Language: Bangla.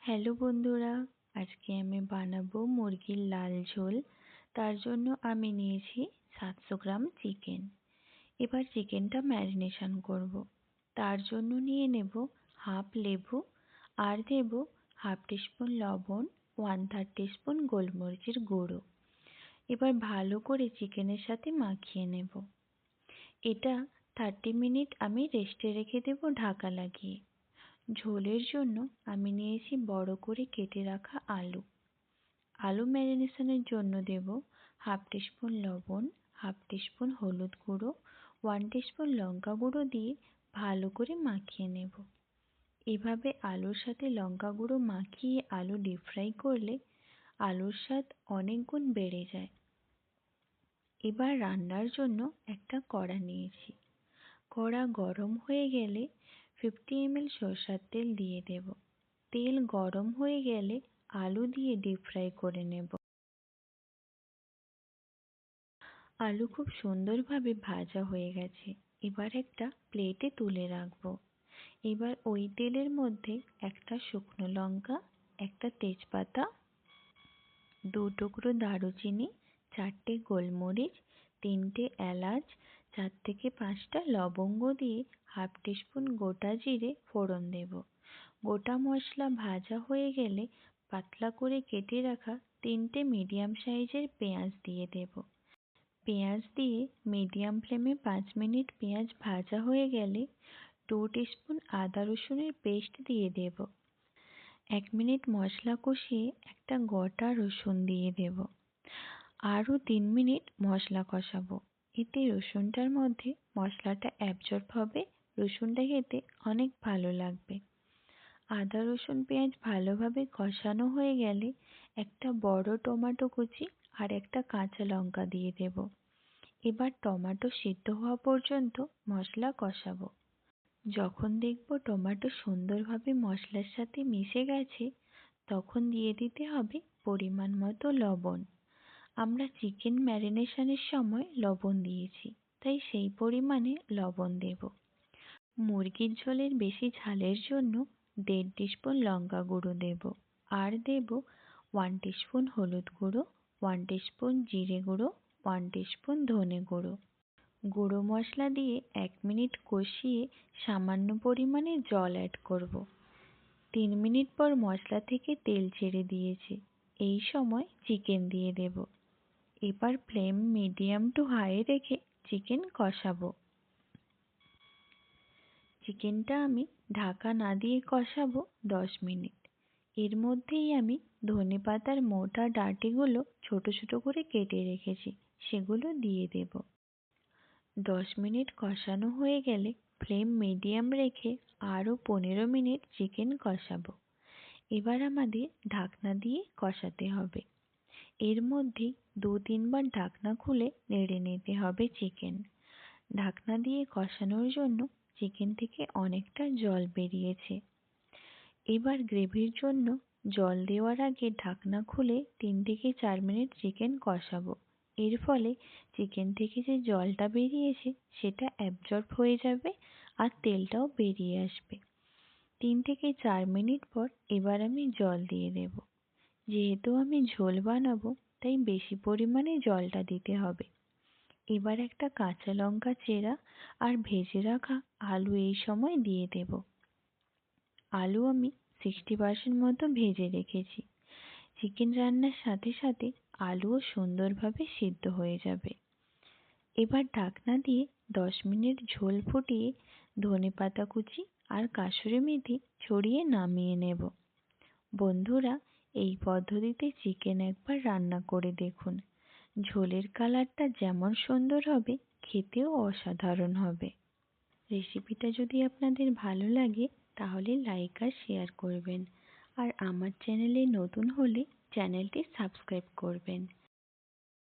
হ্যালো বন্ধুরা, আজকে আমি বানাবো মুরগির লাল ঝোল। তার জন্য আমি নিয়েছি 700 গ্রাম চিকেন। এবার চিকেনটা ম্যারিনেশন করব। তার জন্য নিয়ে নেব হাফ লেবু, আর দেব হাফ টিস্পুন লবণ, 1/3 টিস্পুন গোলমরিচের গুঁড়ো। এবার ভালো করে চিকেনের সাথে মাখিয়ে নেব। এটা 30 মিনিট আমি রেস্টে রেখে দেব ঢাকা লাগিয়ে। ঝোলের জন্য আমি নিয়েছি বড় করে কেটে রাখা আলু। আলু ম্যারিনেশনের জন্য দেব হাফ টিস্পুন লবণ, হাফ টিস্পুন হলুদ গুঁড়ো, 1 টিস্পুন লঙ্কা গুঁড়ো দিয়ে ভালো করে মাখিয়ে নেব। এভাবে আলুর সাথে লঙ্কা গুঁড়ো মাখিয়ে আলু ডিপ ফ্রাই করলে আলুর স্বাদ অনেক গুণ বেড়ে যায়। এবার রান্নার জন্য একটা কড়া নিয়েছি। কড়া গরম হয়ে গেলে 50 ml সরষের তেল দিয়ে দেব। তেল গরম হয়ে গেলে আলু দিয়ে ডিপ ফ্রাই করে নেব। আলু খুব সুন্দরভাবে ভাজা হয়ে গেছে। এবার একটা প্লেটে তুলে রাখবো। এবার ওই তেলের মধ্যে একটা শুকনো লঙ্কা, একটা তেজপাতা, 2 টুকরো দারুচিনি, 4টে গোলমরিচ, 3টে এলাচ, 4 থেকে 5টা লবঙ্গ দিয়ে হাফ টিস্পুন গোটা জিরে ফোড়ন দেব। গোটা মশলা ভাজা হয়ে গেলে পাতলা করে কেটে রাখা 3টে মিডিয়াম সাইজের পেঁয়াজ দিয়ে দেব। পেঁয়াজ দিয়ে মিডিয়াম ফ্লেমে 5 মিনিট পেঁয়াজ ভাজা হয়ে গেলে 2 টিস্পুন আদা রসুনের পেস্ট দিয়ে দেব। 1 মিনিট মশলা কষিয়ে একটা গোটা রসুন দিয়ে দেব। আরও 3 মিনিট মশলা কষাবো। এতে রসুনটার মধ্যে মশলাটা অ্যাবজর্ব হবে, রসুনটা খেতে অনেক ভালো লাগবে। আদা রসুন পেঁয়াজ ভালোভাবে কষানো হয়ে গেলে একটা বড় টমেটো কুচি আর একটা কাঁচা লঙ্কা দিয়ে দেব। এবার টমেটো সিদ্ধ হওয়া পর্যন্ত মশলা কষাবো। যখন দেখব টমেটো সুন্দরভাবে মশলার সাথে মিশে গেছে, তখন দিয়ে দিতে হবে পরিমাণ মতো লবণ। আমরা চিকেন ম্যারিনেশনের সময় লবণ দিয়েছি, তাই সেই পরিমাণে লবণ দেব। মুরগির ঝোলের বেশি ঝালের জন্য 1.5 টিস্পুন লঙ্কা গুঁড়ো দেব, আর দেব 1 টিস্পুন হলুদ গুঁড়ো, 1 টিস্পুন জিরে গুঁড়ো, 1 টিস্পুন ধনে গুঁড়ো। গুঁড়ো মশলা দিয়ে 1 মিনিট কষিয়ে সামান্য পরিমাণে জল অ্যাড করব। 3 মিনিট পর মশলা থেকে তেল ছেড়ে দিয়েছে। এই সময় চিকেন দিয়ে দেব। এবার ফ্লেম মিডিয়াম টু হাই রেখে চিকেন কষাবো। চিকেনটা আমি ঢাকা না দিয়ে কষাবো 10 মিনিট। এর মধ্যেই আমি ধনেপাতার মোটা ডাঁটিগুলো ছোট ছোট করে কেটে রেখেছি, সেগুলো দিয়ে দেব। 10 মিনিট কষানো হয়ে গেলে ফ্লেম মিডিয়াম রেখে আরও 15 মিনিট চিকেন কষাবো। এবার আমাদের ঢাকনা দিয়ে কষাতে হবে। এর মধ্যেই 2-3 বার ঢাকনা খুলে নেড়ে নিতে হবে চিকেন। ঢাকনা দিয়ে কষানোর জন্য চিকেন থেকে অনেকটা জল বেরিয়েছে। এবার গ্রেভির জন্য জল দেওয়ার আগে ঢাকনা খুলে 3 থেকে 4 মিনিট চিকেন কষাবো। এর ফলে চিকেন থেকে যে জলটা বেরিয়েছে সেটা অ্যাবজর্ব হয়ে যাবে আর তেলটাও বেরিয়ে আসবে। 3 থেকে 4 মিনিট পর এবার আমি জল দিয়ে দেব। যেহেতু আমি ঝোল বানাবো, তাই বেশি পরিমাণে জলটা দিতে হবে। এবার একটা কাঁচা লঙ্কা চেরা আর ভেজে রাখা আলু এই সময় দিয়ে দেব। আলু আমি 60% মতো ভেজে রেখেছি। চিকেন রান্নার সাথে সাথে আলুও সুন্দরভাবে সিদ্ধ হয়ে যাবে। এবার ঢাকনা দিয়ে 10 মিনিট ঝোল ফুটিয়ে ধনেপাতা কুচি আর কাসুরি মেথি ছড়িয়ে নামিয়ে নেব। বন্ধুরা, এই পদ্ধতিতে চিকেন একবার রান্না করে দেখুন। ঝোলের কালারটা যেমন সুন্দর হবে, খেতেও অসাধারণ হবে। রেসিপিটা যদি আপনাদের ভালো লাগে তাহলে লাইক আর শেয়ার করবেন, আর আমার চ্যানেলে নতুন হলে চ্যানেলটি সাবস্ক্রাইব করবেন।